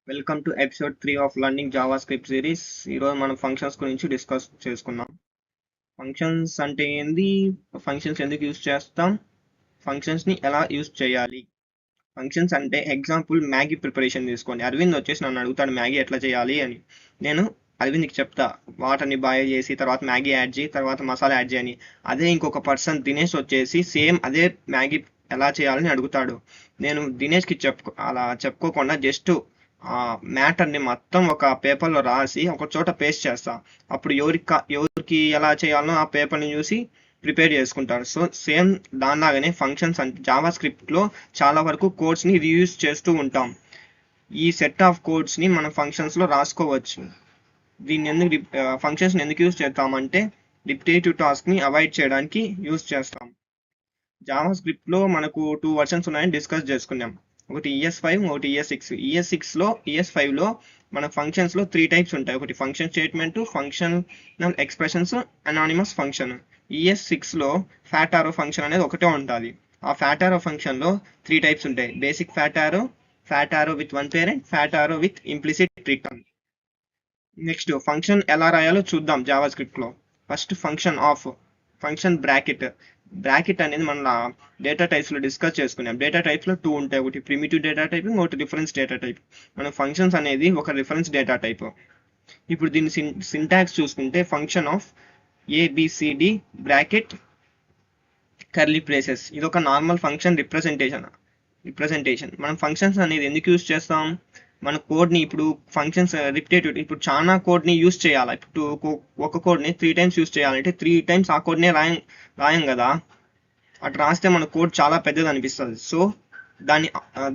Welcome to episode 3 of learning Java script series. ఈరోజు మనం functions గురించి డిస్కస్ చేసుకుందాం. ఫంక్షన్స్ అంటే ఏంది, ఫంక్షన్స్ ఎందుకు యూజ్ చేస్తాం, ఫంక్షన్స్ని ఎలా యూజ్ చేయాలి. ఫంక్షన్స్ అంటే ఎగ్జాంపుల్ మ్యాగీ ప్రిపరేషన్ తీసుకోండి. అరవింద్ వచ్చేసి నన్ను అడుగుతాడు మ్యాగీ ఎట్లా చేయాలి అని. నేను అరవింద్కి చెప్తా వాటర్ని బాయిల్ చేసి తర్వాత మ్యాగీ యాడ్ చేయి తర్వాత మసాలా యాడ్ చేయని. అదే ఇంకొక పర్సన్ దినేష్ వచ్చేసి సేమ్ అదే మ్యాగీ ఎలా చేయాలని అడుగుతాడు. నేను దినేష్కి అలా చెప్పుకోకుండా జస్ట్ ఆ మ్యాటర్ని మొత్తం ఒక పేపర్లో రాసి ఒక చోట పేస్ట్ చేస్తా. అప్పుడు ఎవరికి ఎలా చేయాలో ఆ పేపర్ని చూసి ప్రిపేర్ చేసుకుంటారు. సో సేమ్ దానిలాగానే ఫంక్షన్స్ అంటే జావా స్క్రిప్ట్లో చాలా వరకు కోడ్స్ని రీయూజ్ చేస్తూ ఉంటాం. ఈ సెట్ ఆఫ్ కోడ్స్ని మనం ఫంక్షన్స్లో రాసుకోవచ్చు. దీన్ని ఫంక్షన్స్ని ఎందుకు యూజ్ చేస్తామంటే రిపిటేటివ్ టాస్క్ని అవాయిడ్ చేయడానికి యూజ్ చేస్తాం. జావా స్క్రిప్ట్లో మనకు 2 వర్షన్స్ ఉన్నాయని డిస్కస్ చేసుకున్నాం. ఒకటి ES5, ఒకటి ES6. ES5లో మన ఫంక్షన్స్లో 3 టైప్స్ ఉంటాయి. ఒకటి function statement, functional expressions, anonymous function. ES6లో ఫ్యాట్ ఆరో ఫంక్షన్ అనేది ఒకటే ఉంటుంది. ఆ ఫ్యాట్ ఆరో ఫంక్షన్లో 3 టైప్స్ ఉంటాయి. బేసిక్ ఫ్యాట్ ఆరో విత్ వన్ పేరెంట్, ఫ్యాట్ ఆరో with implicit return. Next function ఎలా రాయాలో చూద్దాం జావా స్క్రిప్ట్లో. ఫస్ట్ ఫంక్షన్ బ్రాకెట్ అనేది మన డేటా టైప్స్లో డిస్కస్ చేసుకున్నాం. డేటా టైప్స్లో 2 ఉంటాయి. ఒకటి ప్రిమిటివ్ డేటా టైప్, ఒకటి రిఫరెన్స్ డేటా టైప్. మన ఫంక్షన్స్ అనేది ఒక రిఫరెన్స్ డేటా టైప్. ఇప్పుడు దీని సింటాక్స్ చూసుకుంటే function of ABCD bracket curly braces. ఇది ఒక నార్మల్ ఫంక్షన్ రిప్రజెంటేషన్. మనం ఫంక్షన్స్ అనేది ఎందుకు యూజ్ చేస్తాం, మన కోడ్ని ఇప్పుడు ఫంక్షన్స్ రిపిటేటివ్ ఇప్పుడు చాలా కోడ్ని యూజ్ చేయాలి. ఇప్పుడు ఒక కోడ్ని 3 టైమ్స్ యూజ్ చేయాలంటే 3 టైమ్స్ ఆ కోడ్నే రాయం కదా. అటు రాస్తే మన కోడ్ చాలా పెద్దది అనిపిస్తుంది. సో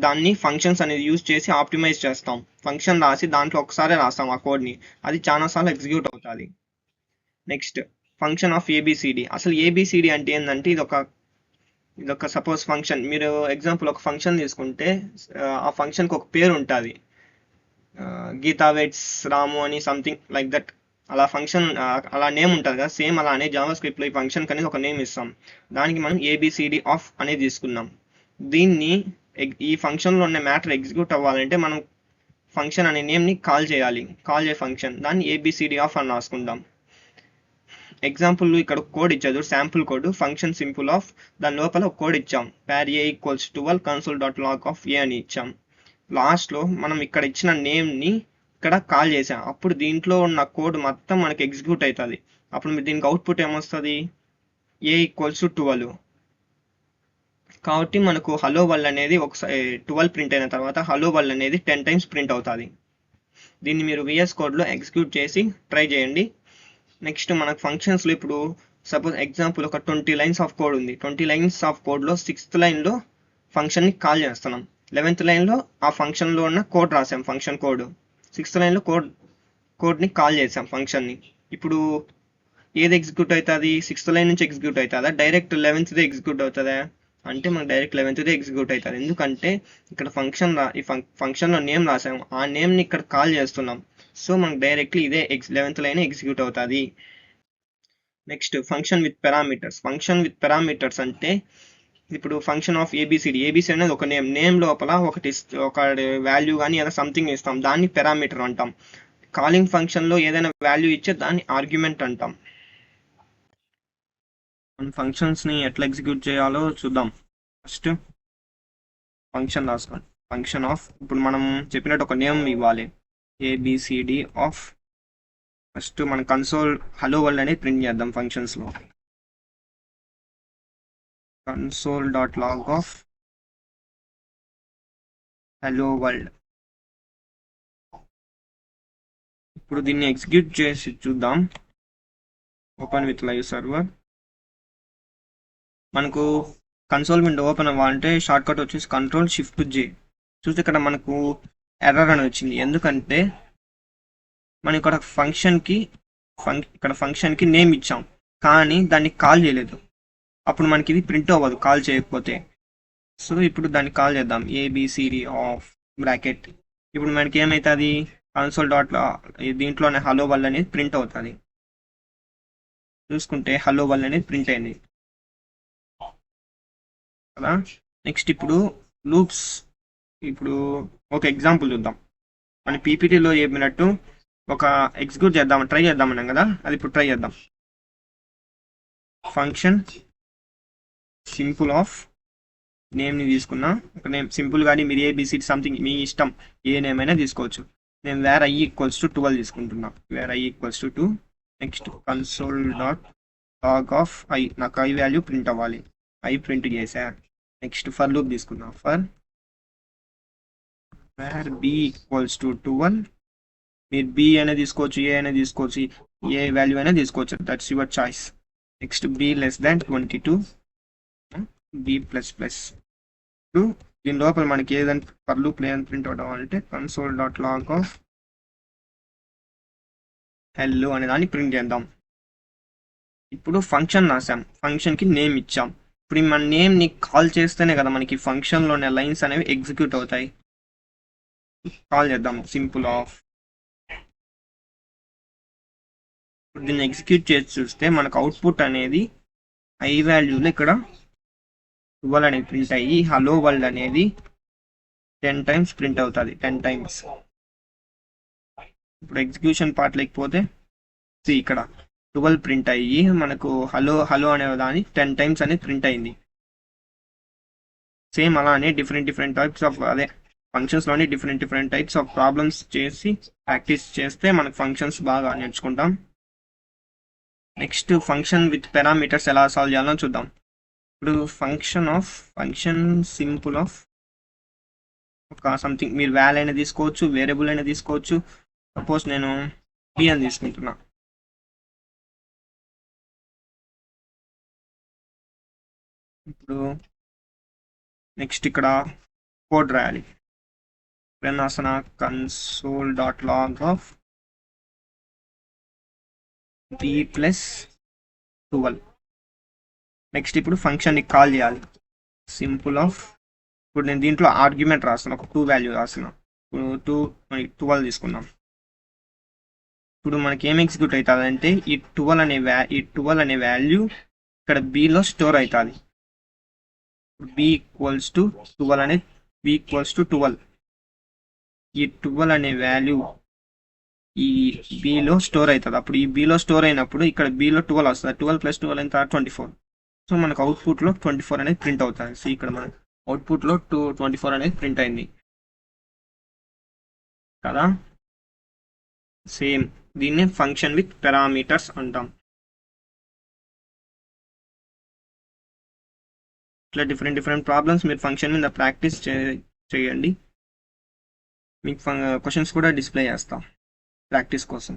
దాన్ని ఫంక్షన్స్ అనేది యూజ్ చేసి ఆప్టిమైజ్ చేస్తాం. ఫంక్షన్ రాసి దాంట్లో ఒకసారి రాస్తాం ఆ కోడ్ని, అది చాలాసార్లు ఎగ్జిక్యూట్ అవుతుంది. Next function of ABCD. అసలు ABCD అంటే ఏంటంటే ఇదొక సపోజ్ ఫంక్షన్. మీరు ఎగ్జాంపుల్ ఒక ఫంక్షన్ తీసుకుంటే ఆ ఫంక్షన్కి ఒక పేరు ఉంటుంది. గీతా వెట్స్ రాము అని సంథింగ్ లైక్ దట్. అలా ఫంక్షన్ అలా నేమ్ ఉంటుంది కదా. సేమ్ అలానే జావా స్క్రిప్ట్లో ఈ ఫంక్షన్కి అనేది ఒక నేమ్ ఇస్తాం. దానికి మనం ABCD ఆఫ్ అనేది తీసుకున్నాం. దీన్ని ఈ ఫంక్షన్లో ఉన్న మ్యాటర్ ఎగ్జిక్యూట్ అవ్వాలంటే మనం ఫంక్షన్ అనే నేమ్ని కాల్ చేయ ఫంక్షన్ దాన్ని ABCD ఆఫ్ అని రాసుకుంటాం. ఎగ్జాంపుల్ ఇక్కడ కోడ్ ఇచ్చారు, sample code function simple of. దాని లోపల ఒక కోడ్ ఇచ్చాం, var a = 12 console.log of a అని ఇచ్చాం. లాస్ట్లో మనం ఇక్కడ ఇచ్చిన నేమ్ని ఇక్కడ కాల్ చేసాం. అప్పుడు దీంట్లో ఉన్న కోడ్ మొత్తం మనకి ఎగ్జిక్యూట్ అవుతుంది. అప్పుడు దీనికి అవుట్పుట్ ఏమొస్తుంది, a = 12. కాబట్టి మనకు హలో వరల్డ్ అనేది ఒకసారి 12 ప్రింట్ అయిన తర్వాత హలో వరల్డ్ అనేది 10 టైమ్స్ ప్రింట్ అవుతుంది. దీన్ని మీరు VS కోడ్లో ఎగ్జిక్యూట్ చేసి ట్రై చేయండి. నెక్స్ట్ మనకు ఫంక్షన్స్లో ఇప్పుడు సపోజ్ ఎగ్జాంపుల్ ఒక 20 లైన్స్ ఆఫ్ కోడ్ ఉంది. 20 లైన్స్ ఆఫ్ కోడ్లో 6th లైన్లో ఫంక్షన్ని కాల్ చేస్తున్నాం. 11th లైన్లో ఆ ఫంక్షన్లో ఉన్న కోడ్ రాసాం, ఫంక్షన్ కోడ్. 6th లైన్లో కోడ్ని కాల్ చేసాం ఫంక్షన్ని. ఇప్పుడు ఏది ఎగ్జిక్యూట్ అవుతుంది, 6th లైన్ నుంచి ఎగ్జిక్యూట్ అవుతుందా, డైరెక్ట్ 11th ఎగ్జిక్యూట్ అవుతుందా అంటే మనకు డైరెక్ట్ 11th ఎగ్జిక్యూట్ అవుతుంది. ఎందుకంటే ఇక్కడ ఈ ఫంక్షన్లో నేమ్ రాసాము, ఆ నేమ్ని ఇక్కడ కాల్ చేస్తున్నాం. సో మనకు డైరెక్ట్లీ ఇదే 11th లైన్ ఎగ్జిక్యూట్ అవుతుంది. నెక్స్ట్ ఫంక్షన్ విత్ పారామీటర్స్ అంటే ఇప్పుడు ఫంక్షన్ ఆఫ్ ABCD అనేది ఒక నేమ్ లోపల ఒక వాల్యూ కానీ ఏదో సంథింగ్ ఇస్తాం, దాన్ని పారామీటర్ అంటాం. కాలింగ్ ఫంక్షన్లో ఏదైనా వాల్యూ ఇచ్చే దాన్ని ఆర్గ్యుమెంట్ అంటాం. ఫంక్షన్స్ని ఎట్లా ఎగ్జిక్యూట్ చేయాలో చూద్దాం. ఫస్ట్ ఫంక్షన్ రాసుకోండి. ఫంక్షన్ ఆఫ్ ఇప్పుడు మనం చెప్పినట్టు ఒక నేమ్ ఇవ్వాలి, ABCD ఆఫ్. ఫస్ట్ మన కన్సోల్ హలో వరల్డ్ అనేది ప్రింట్ చేద్దాం ఫంక్షన్స్లో. console.log of hello world. ఇప్పుడు దీన్ని ఎగ్జిక్యూట్ చేసి చూద్దాం. Open with live server. మనకు కన్సోల్ విండో ఓపెన్ అవ్వాలంటే షార్ట్ కట్ వచ్చేసి Ctrl+Shift+J. చూస్తే ఇక్కడ మనకు ఎర్రర్ అని వచ్చింది. ఎందుకంటే మనం ఇక్కడ ఫంక్షన్కి నేమ్ ఇచ్చాం కానీ దాన్ని కాల్ చేయలేదు. అప్పుడు మనకి ఇది ప్రింట్ అవ్వదు కాల్ చేయకపోతే. సో ఇప్పుడు దాన్ని కాల్ చేద్దాం, ABCD ఆఫ్ బ్రాకెట్. ఇప్పుడు మనకి ఏమవుతుంది, దీంట్లోనే హలో వరల్డ్ అనేది ప్రింట్ అవుతుంది. చూసుకుంటే హలో వరల్డ్ అనేది ప్రింట్ అయింది కదా. నెక్స్ట్ ఇప్పుడు లూప్స్. ఇప్పుడు ఒక ఎగ్జాంపుల్ చూద్దాం. మన పీపీటీలో చెప్పినట్టు ఒక ఎగ్జిక్యూట్ చేద్దాం, ట్రై చేద్దామన్నాం కదా, అది ఇప్పుడు ట్రై చేద్దాం. ఫంక్షన్ సింపుల్ ఆఫ్ నేమ్ని తీసుకున్నా, ఒక నేమ్ సింపుల్ కానీ మీరు ఏబిసి సంథింగ్ మీ ఇష్టం ఏ నేమ్ అయినా తీసుకోవచ్చు. నేను వేర్ i ఈక్వల్స్ టు 12 తీసుకుంటున్నా. Where i equals to 2. Next console dot log of i, నాకు i వాల్యూ ప్రింట్ అవ్వాలి, i ప్రింట్ చేసా. నెక్స్ట్ ఫర్ లూప్ తీసుకున్నా. For where b equals to 12, మీరు b అయినా తీసుకోవచ్చు, ఏ అయినా తీసుకోవచ్చు, ఏ వాల్యూ అయినా తీసుకోవచ్చు, that's your choice. Next b less than 22, b plus plus 2. దీని లోపల మనకి ఏదంటే ఫర్ లూప్ ఏదైనా ప్రింట్ అవుట్ అవ్వాలంటే console dot log of hello అనే దాన్ని ప్రింట్ చేద్దాం. ఇప్పుడు ఫంక్షన్ రాసాం, ఫంక్షన్కి నేమ్ ఇచ్చాం. ఇప్పుడు మన నేమ్ని కాల్ చేస్తేనే కదా మనకి ఫంక్షన్లోనే లైన్స్ అనేవి ఎగ్జిక్యూట్ అవుతాయి. కాల్ చేద్దాం సింపుల్ ఆఫ్. దీన్ని ఎగ్జిక్యూట్ చేసి చూస్తే మనకు అవుట్పుట్ అనేది i వాల్యూలో ఇక్కడ 12 అనేది ప్రింట్ అయ్యి హలో వరల్డ్ అనేది 10 టైమ్స్ ప్రింట్ అవుతుంది, 10 టైమ్స్. ఇప్పుడు ఎగ్జిక్యూషన్ పార్ట్ లేకపోతే ఇక్కడ 12 ప్రింట్ అయ్యి మనకు హలో హలో అనే దాని 10 టైమ్స్ అనేది ప్రింట్ అయింది. సేమ్ అలానే డిఫరెంట్ టైప్స్ ఆఫ్ అదే ఫంక్షన్స్లోని డిఫరెంట్ టైప్స్ ఆఫ్ ప్రాబ్లమ్స్ చేసి ప్రాక్టీస్ చేస్తే మనకు ఫంక్షన్స్ బాగా నేర్చుకుంటాం. నెక్స్ట్ ఫంక్షన్ విత్ పారామీటర్స్ ఎలా సాల్వ్ చేయాలో చూద్దాం. ఇప్పుడు ఫంక్షన్ సింపుల్ ఆఫ్ ఒక సంథింగ్ మీరు వాల్యూ అయినా తీసుకోవచ్చు, వేరియబుల్ అయినా తీసుకోవచ్చు. సపోజ్ నేను b అని తీసుకుంటున్నా. ఇప్పుడు నెక్స్ట్ ఇక్కడ కోడ్ రాయాలి. రాసిన console dot log of b plus 12. Next ఇప్పుడు ఫంక్షన్ని కాల్ చేయాలి. సింపుల్ ఆఫ్, ఇప్పుడు నేను దీంట్లో ఆర్గ్యుమెంట్ రాస్తాను, ఒక 2 వాల్యూ రాసిన, 12 తీసుకున్నాం. ఇప్పుడు మనకి ఏం ఎగ్జిక్యూట్ అవుతుంది అంటే ఈ 12 అనే వాల్యూ ఇక్కడ బిలో స్టోర్ అవుతుంది. b ఈక్వల్స్ టు 12 అనేది b ఈక్వల్స్ టు 12, ఈ 12 అనే వాల్యూ ఈ బిలో స్టోర్ అవుతుంది. అప్పుడు ఈ బిలో స్టోర్ అయినప్పుడు ఇక్కడ బిలో 12 వస్తుంది, 12 ప్లస్ 12 ఎంత 24. సో మనకు అవుట్పుట్లో 24 అనేది ప్రింట్ అవుతుంది. సో ఇక్కడ మనకు అవుట్పుట్లో 24 అనేది ప్రింట్ అయింది కదా. సేమ్ దీన్ని ఫంక్షన్ విత్ పారామీటర్స్ అంటాం. ఇట్లా డిఫరెంట్ ప్రాబ్లమ్స్ మీరు ఫంక్షన్ మీద ప్రాక్టీస్ చేయండి. మీకు క్వశ్చన్స్ కూడా డిస్ప్లే చేస్తాం ప్రాక్టీస్ కోసం.